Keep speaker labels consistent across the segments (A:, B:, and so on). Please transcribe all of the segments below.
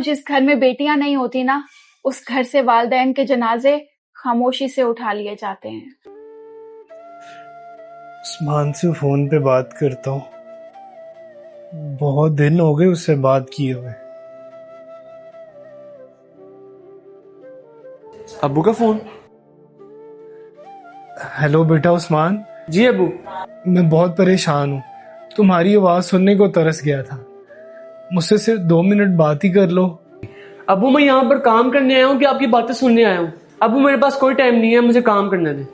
A: जिस घर में बेटियां नहीं होती ना, उस घर से वालिदैन के जनाजे खामोशी से उठा लिए जाते हैं।
B: उस्मान से फोन पे बात करता हूँ। बहुत दिन हो गए उससे बात किए हुए।
C: अब्बू का फोन।
B: हेलो बेटा उस्मान।
C: जी अब्बू।
B: मैं बहुत परेशान हूँ। तुम्हारी आवाज सुनने को तरस गया था। मुझसे सिर्फ 2 मिनट बात ही कर लो।
C: अब्बू मैं यहाँ पर काम करने आया हूँ कि आपकी बातें सुनने आया हूँ। अब्बू मेरे पास कोई टाइम नहीं है, मुझे काम करने दे।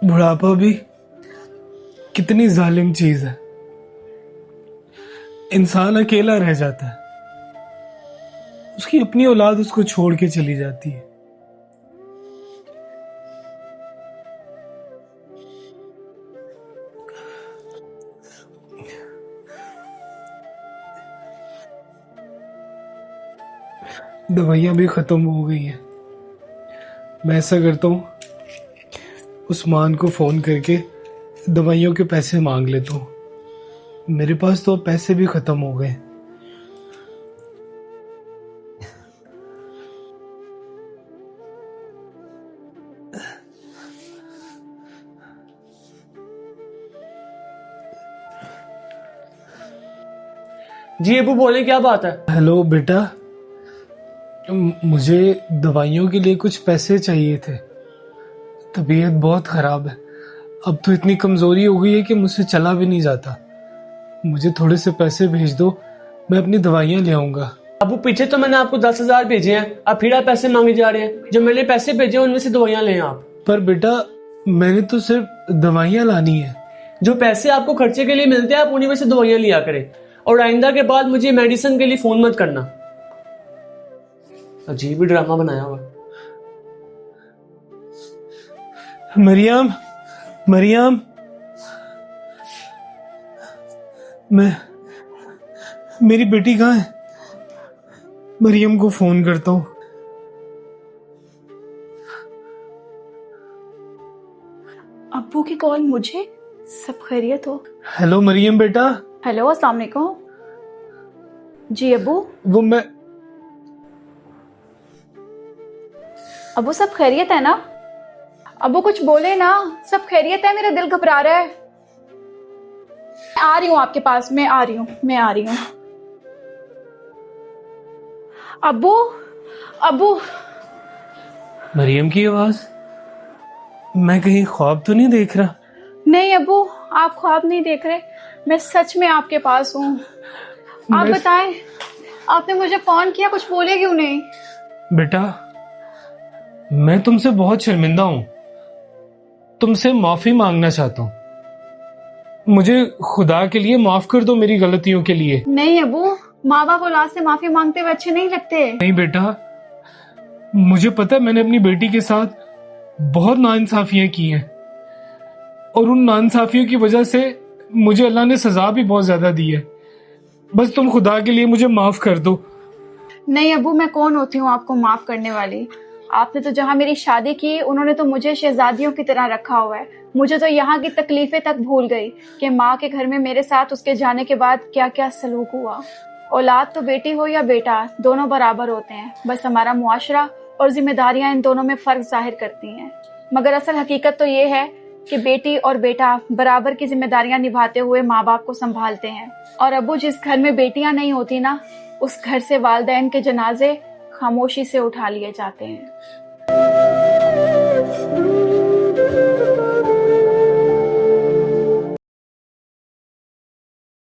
B: बुढ़ापा भी कितनी जालिम चीज है। इंसान अकेला रह जाता है, उसकी अपनी औलाद उसको छोड़ के चली जाती है। दवाइयां भी खत्म हो गई हैं। मैं ऐसा करता हूँ, उस्मान को फोन करके दवाइयों के पैसे मांग लेता हूँ। मेरे पास तो पैसे भी खत्म हो गए।
C: जी अब्बू बोले, क्या बात है?
B: हेलो बेटा, मुझे दवाइयों के लिए कुछ पैसे चाहिए थे। तबीयत बहुत खराब है। अब तो इतनी कमजोरी हो गई है कि मुझसे चला भी नहीं जाता। मुझे थोड़े से पैसे भेज दो, मैं अपनी दवाइयां ले आऊंगा।
C: अब्बू पीछे तो मैंने आपको 10,000 भेजे हैं, अब फिर आप पैसे मांगे जा रहे हैं। जो मैंने पैसे भेजे उनमें से दवाइयां लें आप।
B: पर बेटा, मैंने तो सिर्फ दवाइयां लानी है।
C: जो पैसे आपको खर्चे के लिए मिलते हैं आप उन्हीं में से दवाइयां लिया करें। और आइंदा के बाद मुझे मेडिसिन के लिए फोन मत करना। अजीब ही ड्रामा बनाया हुआ।
B: मरियम, मरियम, मेरी बेटी कहाँ है? मरियम को फोन करता हूँ।
A: अब्बू की कॉल मुझे। सब खैरियत हो?
B: हेलो मरियम बेटा।
A: हेलो, अस्सलाम वालेकुम। जी अब्बू।
B: वो मैं
A: अब्बू सब खैरियत है ना? अब्बू कुछ बोले ना। सब खैरियत है? मेरा दिल घबरा रहा है। मैं आ रही हूँ आपके पास, मैं आ रही हूँ। अब्बू, अब्बू।
B: मरियम की आवाज। मैं कहीं ख्वाब तो नहीं देख रहा?
A: नहीं अब्बू, आप ख्वाब नहीं देख रहे। मैं सच में आपके पास हूँ। आप बताएं, आपने मुझे फोन किया, कुछ बोले क्यों नहीं?
B: बेटा, मैं तुमसे बहुत शर्मिंदा हूँ। तुमसे माफी मांगना चाहता हूँ। मुझे खुदा के लिए माफ कर दो मेरी गलतियों के लिए।
A: नहीं अब्बू, माँ बाप औलाद से माफी मांगते हुए अच्छे नहीं लगते।
B: नहीं बेटा, मुझे पता है मैंने अपनी बेटी के साथ बहुत नाइंसाफियां की हैं, और उन नाइंसाफियों की वजह से मुझे अल्लाह ने सजा भी बहुत ज्यादा दी है। बस तुम खुदा के लिए मुझे माफ कर दो।
A: नहीं अब्बू, मैं कौन होती हूँ आपको माफ करने वाली? आपने तो जहाँ मेरी शादी की, उन्होंने तो मुझे शहजादियों की तरह रखा हुआ है। मुझे तो यहाँ की तकलीफें तक भूल गई कि माँ के घर में मेरे साथ उसके जाने के बाद क्या क्या सलूक हुआ। औलाद तो बेटी हो या बेटा, दोनों बराबर होते हैं। बस हमारा मुआशरा और जिम्मेदारियां इन दोनों में फर्क जाहिर करती हैं। मगर असल हकीकत तो ये है कि बेटी और बेटा बराबर की जिम्मेदारियां निभाते हुए माँ बाप को संभालते हैं। और अब्बू, जिस घर में बेटियां नहीं होती ना, उस घर से वालिदैन के जनाजे खामोशी से उठा लिए जाते हैं।